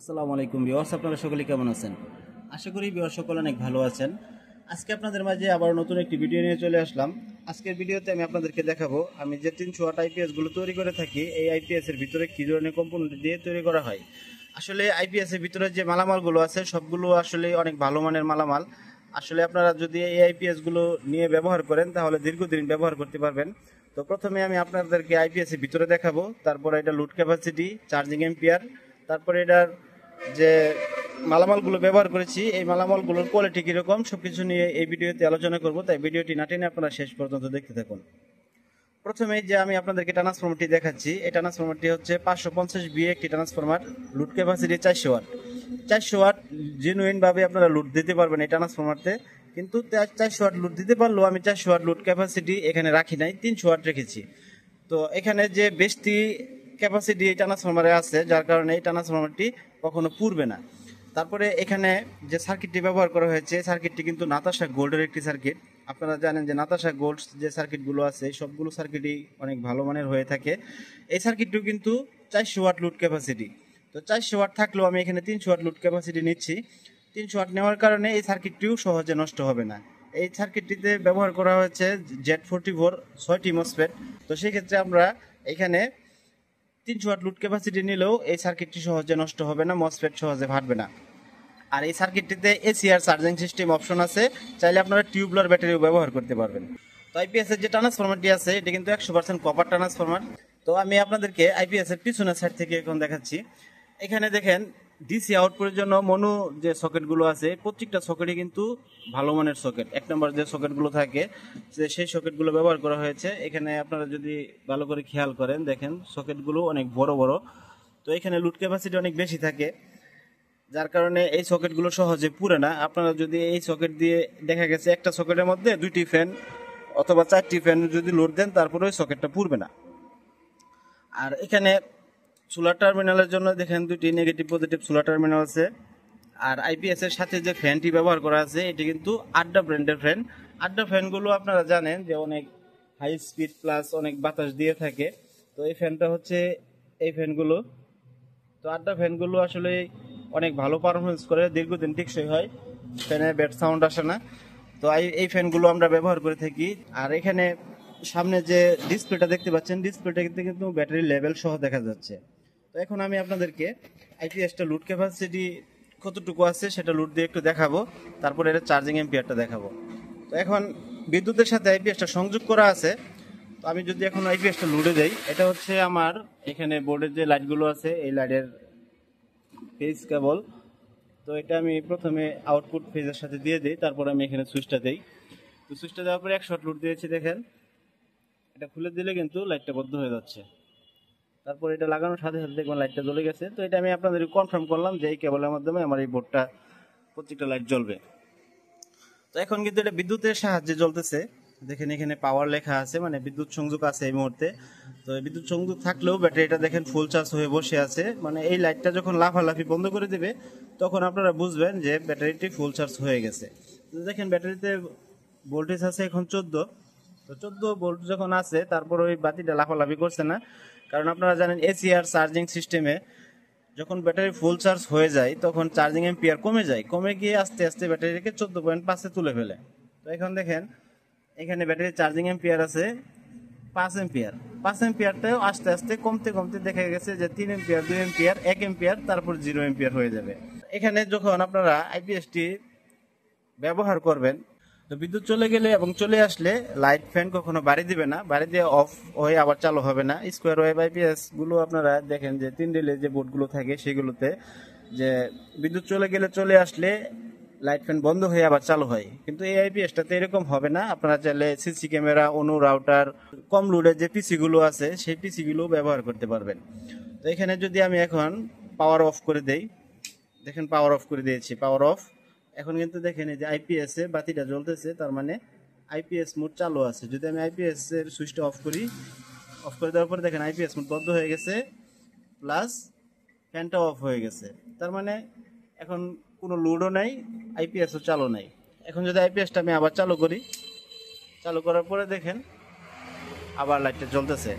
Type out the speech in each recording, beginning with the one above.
আসসালামু আলাইকুম ভিউয়ার্স, আপনারা সকলে কেমন আছেন? আশা করি ভিউয়ার্স সকলে অনেক ভালো আছেন। আজকে আপনাদের মাঝে আবার নতুন একটি ভিডিও নিয়ে চলে আসলাম। আজকের ভিডিওতে আমি আপনাদেরকে দেখাবো আমি যে 300 ওয়াট আইপিএস গুলো তৈরি করে থাকি, এই আইপিএস এর ভিতরে কি ধরনের কম্পোনেন্ট দিয়ে তৈরি করা হয়। আসলে আইপিএস এর ভিতরে যে মালামালগুলো আছে সবগুলো আসলে অনেক ভালো মানের মালামাল। আসলে আপনারা যদি এই আইপিএস গুলো নিয়ে ব্যবহার করেন তাহলে দীর্ঘদিন ব্যবহার করতে পারবেন। তো প্রথমে আমি আপনাদেরকে আইপিএস এর ভিতরে দেখাবো, তারপরে এটা লোড ক্যাপাসিটি, চার্জিং এম্পিয়ার, তারপরে এটার যে মালামালগুলো ব্যবহার করেছি এই মালামালগুলোর কোয়ালিটি কীরকম সবকিছু নিয়ে এই ভিডিওতে আলোচনা করব, তাই ভিডিওটি না টেনে আপনারা শেষ পর্যন্ত দেখতে থাকুন। প্রথমে যে আমি আপনাদেরকে ট্রান্সফরমারটি দেখাচ্ছি, এই ট্রান্সফরমারটি হচ্ছে 550 বিএ একটি transformer, load capacity 400 watt. 400 watt জেনুইনভাবে আপনারা লোড দিতে পারবেন এই ট্রান্সফরমারতে, কিন্তু 400 ওয়াট লোড দিতে পারলেও আমি 400 ওয়াট লোড ক্যাপাসিটি এখানে রাখি নাই, 300 ওয়াট রেখেছি। তো এখানে যে বেশি ক্যাপাসিটি এই ট্রান্সফরমারে আছে, যার কারণে এই ট্রান্সফরমারটি কখনো পুড়বে না। তারপরে এখানে যে সার্কিটটি ব্যবহার করা হয়েছে, সার্কিটটি কিন্তু নাতাশা গোল্ডের একটি সার্কিট। আপনারা জানেন যে নাতাশা গোল্ড যে সার্কিটগুলো আছে সবগুলো সার্কিটই অনেক ভালো মানের হয়ে থাকে। এই সার্কিটটিও কিন্তু 400 ওয়াট লোড ক্যাপাসিটি। তো 400 ওয়াট থাকলেও আমি এখানে 300 ওয়াট লোড ক্যাপাসিটি নিচ্ছি। 300 ওয়াট নেওয়ার কারণে এই সার্কিটটিও সহজে নষ্ট হবে না। এই সার্কিটটিতে ব্যবহার করা হয়েছে Z44 6টি মসফেট। তো সেক্ষেত্রে আমরা এখানে 300 ওয়াট লোড ক্যাপাসিটি নিলেও এই সার্কিটটি সহজে নষ্ট হবে না, মসফেট সহজে ফাটবে না। আর এই সার্কিটটিতে এসিআর চার্জিং সিস্টেম অপশন আছে, চাইলে আপনারা টিউবলার ব্যাটারিও ব্যবহার করতে পারবেন। তো আইপিএস এর যে ট্রান্সফরমারটি আছে এটা কিন্তু 100% কপার ট্রান্সফরমার। তো আমি আপনাদেরকে আইপিএস এর পিছনের সাইড থেকে এখন দেখাচ্ছি। এখানে দেখেন ডিসি আউটপুটের জন্য মনো যে সকেটগুলো আছে প্রত্যেকটা সকেটই কিন্তু ভালো মানের সকেট। 1 নম্বর যে সকেটগুলো থাকে সেই সকেটগুলো ব্যবহার করা হয়েছে। এখানে আপনারা যদি ভালো করে খেয়াল করেন দেখেন সকেটগুলো অনেক বড় বড়। তো এখানে লোড ক্যাপাসিটি অনেক বেশি থাকে, যার কারণে এই সকেটগুলো সহজে পুড়ে না। আপনারা যদি এই সকেট দিয়ে দেখা গেছে একটা সকেটের মধ্যে 2টি ফ্যান অথবা 4টি ফ্যান যদি লোড দেন তারপরে ওই সকেটটা পুড়বে না। আর এখানে সোলার টার্মিনালের জন্য দেখেন 2টি নেগেটিভ পজিটিভ সোলার টার্মিনাল আছে। আর আইপিএস এর সাথে যে ফ্যানটি ব্যবহার করা আছে এটি কিন্তু আড্ডা ব্র্যান্ডের ফ্যান। আড্ডা ফ্যানগুলো আপনারা জানেন যে অনেক হাই স্পিড প্লাস অনেক বাতাস দিয়ে থাকে। তো এই ফ্যানটা হচ্ছে এই ফ্যানগুলো। তো আড্ডা ফ্যানগুলো আসলে অনেক ভালো পারফরমেন্স করে, দীর্ঘদিন টেকসই হয়, ফ্যানে ব্যাড সাউন্ড আসে না। তো এই ফ্যানগুলো আমরা ব্যবহার করে থাকি। আর এখানে সামনে যে ডিসপ্লেটা দেখতে পাচ্ছেন ডিসপ্লেটা কিন্তু ব্যাটারি লেভেল সহ দেখা যাচ্ছে। তো এখন আমি আপনাদেরকে আইপিএসটা লোড ক্যাপাসিটি কতটুকু আছে সেটা লোড দিয়ে একটু দেখাবো, তারপরে এটা চার্জিং এম্পিয়ারটা দেখাবো। তো এখন বিদ্যুতের সাথে আইপিএসটা সংযোগ করা আছে। তো আমি যদি এখন আইপিএসটা লোডে দেই, এটা হচ্ছে আমার এখানে বোর্ডের যে লাইটগুলো আছে এই লাইটের ফেজ কেবল। তো এটা আমি প্রথমে আউটপুট ফেজের সাথে দিয়ে দিই, তারপর আমি এখানে সুইচটা দেই। তো সুইচটা দেওয়ার পরে 1 শট লোড দিয়েছি, দেখেন এটা খুলে দিলে কিন্তু লাইটটা বন্ধ হয়ে যাচ্ছে। তারপর এটা লাগানোর সাথে সাথে দেখবেন লাইটটা জ্বলে গেছে। তো এটা আমি আপনাদের কনফার্ম করলাম যে এই কেবলের মাধ্যমে আমার এই বোর্ডটা প্রত্যেকটা লাইট জ্বলবে। তো এখন কিন্তু এটা বিদ্যুতের সাহায্যে জ্বলতেছে। দেখেন এখানে পাওয়ার লেখা আছে, মানে বিদ্যুৎ সংযোগ আছে এই মুহূর্তে। তো বিদ্যুৎ সংযোগ থাকলেও ব্যাটারিটা দেখেন ফুল চার্জ হয়ে বসে আছে, মানে এই লাইটটা যখন লাফালাফি বন্ধ করে দেবে তখন আপনারা বুঝবেন যে ব্যাটারিটি ফুল চার্জ হয়ে গেছে। তো দেখেন ব্যাটারিতে ভোল্টেজ আছে এখন 14। তো 14 ভোল্ট যখন আছে তারপর ওই বাতিটা লাফালাফি করছে না, কারণ আপনারা জানেন এসিআর চার্জিং সিস্টেমে যখন ব্যাটারি ফুল চার্জ হয়ে যায় তখন চার্জিং এম্পিয়ার কমে যায়, কমে গিয়ে আস্তে আস্তে ব্যাটারিকে 14.5-এ তুলে ফেলে। তো এখন দেখেন এখানে ব্যাটারি চার্জিং এম্পিয়ার আছে 5 এম্পিয়ার। 5 এম্পিয়ারটাও আস্তে আস্তে কমতে কমতে দেখা গেছে যে 3 এম্পিয়ার, 2 এম্পিয়ার, 1 এম্পিয়ার, তারপর 0 এম্পিয়ার হয়ে যাবে। এখানে যখন আপনারা আইপিএসটি ব্যবহার করবেন তো বিদ্যুৎ চলে গেলে এবং চলে আসলে লাইট ফ্যান কখনো বাড়ি দিবে না, বাড়ি দিয়ে অফ হয়ে আবার চালু হবে না। স্কোয়ার ওয়েভ আইপিএস গুলো আপনারা দেখেন যে 3 রিলে যে বোর্ডগুলো থাকে সেগুলোতে যে বিদ্যুৎ চলে গেলে চলে আসলে লাইট ফ্যান বন্ধ হয়ে আবার চালু হয়, কিন্তু এই আইপিএসটাতে এরকম হবে না। আপনারা চাইলে সিসি ক্যামেরা, অনু রাউটার, কম লোডের যে পিসি গুলো আছে সেই পিসি গুলো ব্যবহার করতে পারবেন। তো এখানে যদি আমি এখন পাওয়ার অফ করে দেই, দেখেন পাওয়ার অফ করে দিয়েছি, পাওয়ার অফ। এখন কিন্তু দেখেন এই যে আইপিএস এ বাতিটা জ্বলতেছে, তার মানে আইপিএস মোড চালু আছে। যদি আমি আইপিএস এর সুইচটা অফ করি, অফ করে দেওয়ার পরে দেখেন আইপিএস মোড বন্ধ হয়ে গেছে, প্লাস ফ্যানটা অফ হয়ে গেছে। তার মানে এখন কোনো লোডও নাই, আইপিএসও চালু নাই। এখন যদি আইপিএসটা আমি আবার চালু করি, চালু করার পরে দেখেন আবার লাইটটা জ্বলতেছে।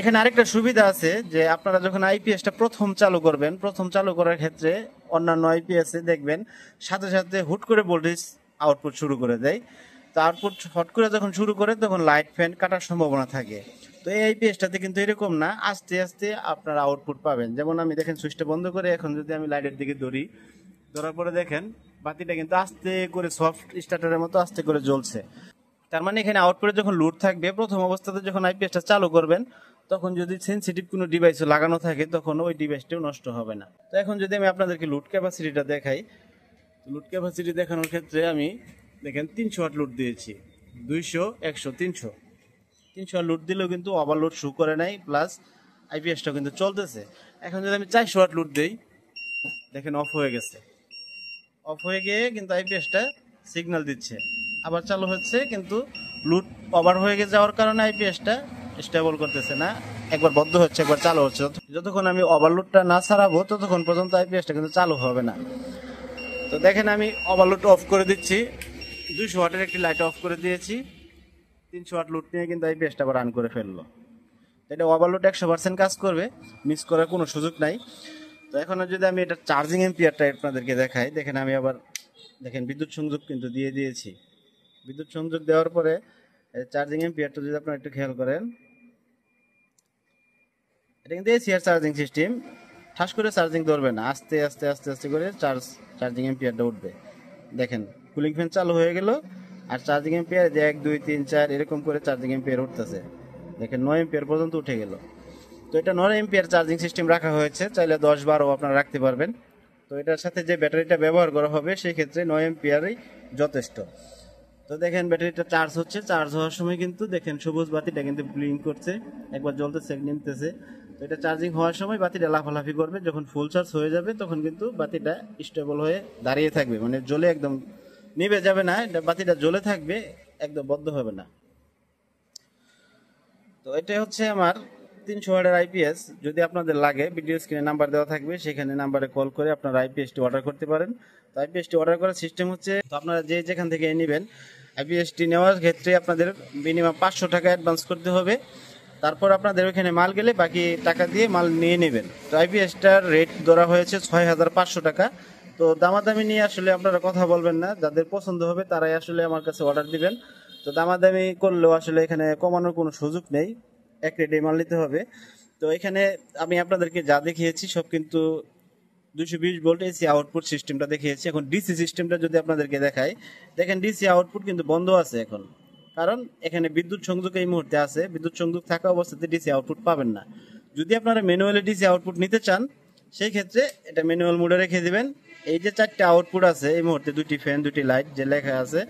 এখানে আরেকটা সুবিধা আছে যে আপনারা যখন আইপিএসটা প্রথম চালু করবেন, প্রথম চালু করার ক্ষেত্রে অন্যান্য আইপিএস এ দেখবেন সাথে সাথে হুট করে ভোল্টেজ আউটপুট শুরু করে দেয়। তো আউটপুট হট করে যখন শুরু করে তখন লাইট ফ্যান কাটার সম্ভাবনা থাকে। তো এই আইপিএসটাতে কিন্তু এরকম না, আস্তে আস্তে আপনারা আউটপুট পাবেন। যেমন আমি দেখেন সুইচটা বন্ধ করে এখন যদি আমি লাইটের দিকে ধরার পরে দেখেন বাতিটা কিন্তু আস্তে করে সফট স্টার্টারের মতো আস্তে করে জ্বলছে। তার মানে এখানে আউটপুটে যখন লোড থাকবে, প্রথম অবস্থাতে যখন আইপিএসটা চালু করবেন তখন যদি সেন্সিটিভ কোনো ডিভাইস লাগানো থাকে তখন ওই ডিভাইসটাও নষ্ট হবে না। তো এখন যদি আমি আপনাদেরকে লোড ক্যাপাসিটিটা দেখাই, লোড ক্যাপাসিটি দেখানোর ক্ষেত্রে আমি দেখেন 300 ওয়াট লোড দিয়েছি, 200, 100, 300 ওয়াট লোড দিলেও কিন্তু ওভারলোড শো করে নাই, প্লাস আইপিএসটাও কিন্তু চলতেছে। এখন যদি আমি 400 ওয়াট লোড দিই, দেখেন অফ হয়ে গেছে, অফ হয়ে গিয়ে কিন্তু আইপিএসটা সিগন্যাল দিচ্ছে, আবার চালু হচ্ছে, কিন্তু লোড ওভার হয়ে যাওয়ার কারণে আইপিএসটা স্টেবল করতেছে না, একবার বন্ধ হচ্ছে একবার চালু হচ্ছে। যতক্ষণ আমি ওভারলোডটা না ছাড়াবো ততক্ষণ পর্যন্ত আইপিএসটা কিন্তু চালু হবে না। তো দেখেন আমি ওভারলোড অফ করে দিচ্ছি, 200 ওয়াটের একটি লাইট অফ করে দিয়েছি, 300 ওয়াট লোড নিয়ে কিন্তু আইপিএসটা আবার রান করে ফেললো। এটা ওভারলোড 100% কাজ করবে, মিস করার কোনো সুযোগ নাই। তো এখন যদি আমি এটা চার্জিং এম্পিয়ারটা আপনাদেরকে দেখাই, দেখেন আমি আবার দেখেন বিদ্যুৎ সংযোগ কিন্তু দিয়ে দিয়েছি। বিদ্যুৎ সংযোগ দেওয়ার পরে চার্জিং এম্পিয়ারটা যদি আপনারা একটু খেয়াল করেন, এটা কিন্তু এসিআর চার্জিং সিস্টেম, ঠাস করে চার্জিং ধরবে না, আস্তে আস্তে আস্তে আস্তে করে চার্জিং এম্পিয়ারটা উঠবে। দেখেন কুলিং ফ্যান চালু হয়ে গেল, আর চার্জিং এম্পিয়ার যে 1, 2, 3, 4 এরকম করে চার্জিং এম্পিয়ার উঠতেছে। দেখেন 9 এম্পিয়ার পর্যন্ত উঠে গেল। তো এটা 9 এম্পিয়ার চার্জিং সিস্টেম রাখা হয়েছে, চাইলে 10, 12 আপনারা রাখতে পারবেন। তো এটার সাথে যে ব্যাটারিটা ব্যবহার করা হবে সেই ক্ষেত্রে 9 এম্পিয়ারই যথেষ্ট। তো দেখেন ব্যাটারিটা চার্জ হচ্ছে, চার্জ হওয়ার সময় কিন্তু দেখেন সবুজ বাতিটা কিন্তু ব্লিঙ্ক করছে, একবার জ্বলতেছে নিমতেছে। তো এটা চার্জিং হওয়ার সময় বাতিটা লাফালাফি করবে, যখন ফুল চার্জ হয়ে যাবে তখন কিন্তু বাতিটা স্টেবল হয়ে দাঁড়িয়ে থাকবে, মানে জ্বলে একদম নিভে যাবে না, এটা বাতিটা জ্বলে থাকবে, একদম বন্ধ হবে না। তো এটা হচ্ছে আমার 300 ওয়াটের আইপিএস। যদি আপনাদের লাগে ভিডিও স্ক্রিনে নাম্বার দেওয়া থাকবে, সেখানে নাম্বারে কল করে আপনারা আইপিএসটি অর্ডার করতে পারেন। তো আইপিএসটি অর্ডার করার সিস্টেম হচ্ছে, তো আপনারা যেখান থেকে নেবেন আইপিএসটি নেওয়ার ক্ষেত্রে আপনাদের মিনিমাম 500 টাকা অ্যাডভান্স করতে হবে। তারপর আপনাদের ওইখানে মাল গেলে বাকি টাকা দিয়ে মাল নিয়ে নেবেন। তো আইপিএসটার রেট ধরা হয়েছে 6500 টাকা। তো দামাদামি নিয়ে আসলে আপনারা কথা বলবেন না, যাদের পছন্দ হবে তারাই আসলে আমার কাছে অর্ডার দিবেন। তো দামাদামি করলেও আসলে এখানে কমানোর কোনো সুযোগ নেই, এক রেটে মাল নিতে হবে। তো এখানে আমি আপনাদেরকে যা দেখিয়েছি সব কিন্তু 220 ভোল্ট এসি আউটপুট সিস্টেমটা দেখিয়েছি। এখন ডিসি সিস্টেমটা যদি আপনাদেরকে দেখাই, দেখেন ডিসি আউটপুট কিন্তু বন্ধ আছে এখন, কারণ এখানে বিদ্যুৎ সংযোগ এই মুহূর্তে আছে, বিদ্যুৎ সংযোগ থাকা অবস্থাতে ডিসি আউটপুট পাবেন না। যদি আপনারা ম্যানুয়ালি ডিসি আউটপুট নিতে চান সেই ক্ষেত্রে এটা ম্যানুয়াল মোডে রেখে দিবেন। এই যে 4টে আউটপুট আছে এই মুহূর্তে, 2টি ফ্যান 2টি লাইট যে লেখা আছে,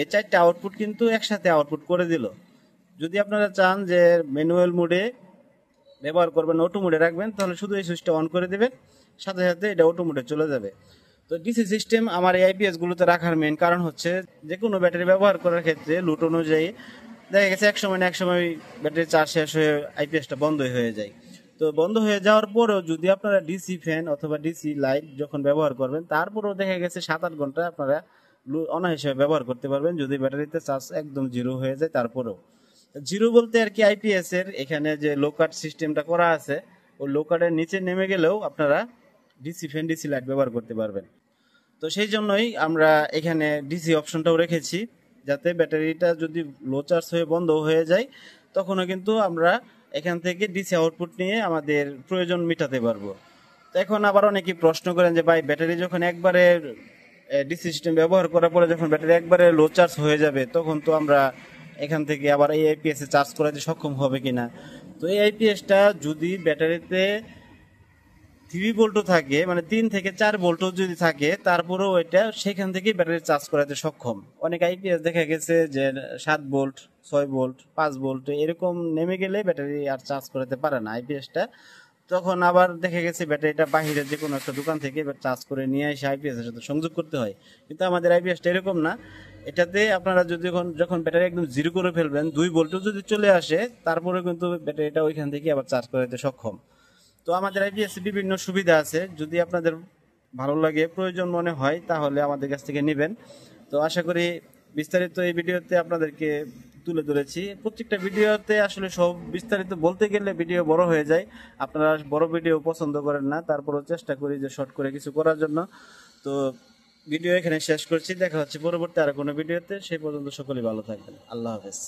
এই 4টে আউটপুট কিন্তু একসাথে আউটপুট করে দিল। যদি আপনারা চান যে ম্যানুয়াল মোডে ব্যবহার করবেন, অটো মোডে রাখবেন, তাহলে শুধু এই সুইচটা অন করে দিবেন, সাথে সাথে এটা অটো মোডে চলে যাবে। তো ডিসি সিস্টেম আমার এই আইপিএস গুলোতে রাখার মেইন কারণ হচ্ছে যে কোনো ব্যাটারি ব্যবহার করার ক্ষেত্রে লুট অনুযায়ী দেখা গেছে এক সময় না এক সময় ব্যাটারি চার্জ শেষ হয়ে আইপিএসটা বন্ধ হয়ে যায়। তো বন্ধ হয়ে যাওয়ার পরেও যদি আপনারা ডিসি ফ্যান অথবা ডিসি লাইট যখন ব্যবহার করবেন, তারপরেও দেখা গেছে 7-8 ঘন্টা আপনারা অনায়াসে ব্যবহার করতে পারবেন যদি ব্যাটারিতে চার্জ একদম জিরো হয়ে যায়। তারপরেও জিরো বলতে আর কি আইপিএস এর এখানে যে লো কাট সিস্টেমটা করা আছে, ওই লো কাটের নিচে নেমে গেলেও আপনারা ডিসি ফ্যান ডিসি লাইট ব্যবহার করতে পারবেন। তো সেই জন্যই আমরা এখানে ডিসি অপশনটাও রেখেছি, যাতে ব্যাটারিটা যদি লো চার্জ হয়ে বন্ধ হয়ে যায় তখনও কিন্তু আমরা এখান থেকে ডিসি আউটপুট নিয়ে আমাদের প্রয়োজন মেটাতে পারবো। তো এখন আবার অনেকেই প্রশ্ন করেন যে ভাই ব্যাটারি যখন একবারে ডিসি সিস্টেম ব্যবহার করার পরে যখন ব্যাটারি একবারে লো চার্জ হয়ে যাবে তখন তো আমরা এখান থেকে আবার এই আইপিএস এ চার্জ করাতে সক্ষম হবে কিনা। তো এই আইপিএসটা যদি ব্যাটারিতে 3 ভোল্টও থাকে, মানে 3 থেকে 4 ভোল্টও যদি থাকে, তারপরেও এটা সেখান থেকে ব্যাটারি চার্জ করাতে সক্ষম। অনেক আইপিএস দেখা গেছে যে 7 ভোল্ট, 6 ভোল্ট, 5 ভোল্ট এরকম নেমে গেলে ব্যাটারি আর চার্জ করাতে পারে না আইপিএসটা। তখন আবার দেখা গেছে ব্যাটারিটা বাহিরে যে কোনো একটা দোকান থেকে চার্জ করে নিয়ে এসে আইপিএস এর সাথে সংযোগ করতে হয়। কিন্তু আমাদের আইপিএসটা এরকম না, এটাতে আপনারা যদি যখন ব্যাটারি একদম জিরো করে ফেলবেন, 2 ভোল্টও যদি চলে আসে তারপরে কিন্তু ব্যাটারিটা ওইখান থেকে আবার চার্জ করাতে সক্ষম। তো আমাদের আইপিএস বিভিন্ন সুবিধা আছে, যদি আপনাদের ভালো লাগে প্রয়োজন মনে হয় তাহলে আমাদের কাছ থেকে নেবেন। তো আশা করি বিস্তারিত এই ভিডিওতে আপনাদেরকে তুলে ধরেছি। প্রত্যেকটা ভিডিওতে আসলে সব বিস্তারিত বলতে গেলে ভিডিও বড় হয়ে যায়, আপনারা বড় ভিডিও পছন্দ করেন না, তারপরও চেষ্টা করি যে শর্ট করে কিছু করার জন্য। তো ভিডিও এখানে শেষ করছি, দেখা হচ্ছে পরবর্তী আর কোনো ভিডিওতে। সেই পর্যন্ত সকলেই ভালো থাকবেন। আল্লাহ হাফেজ।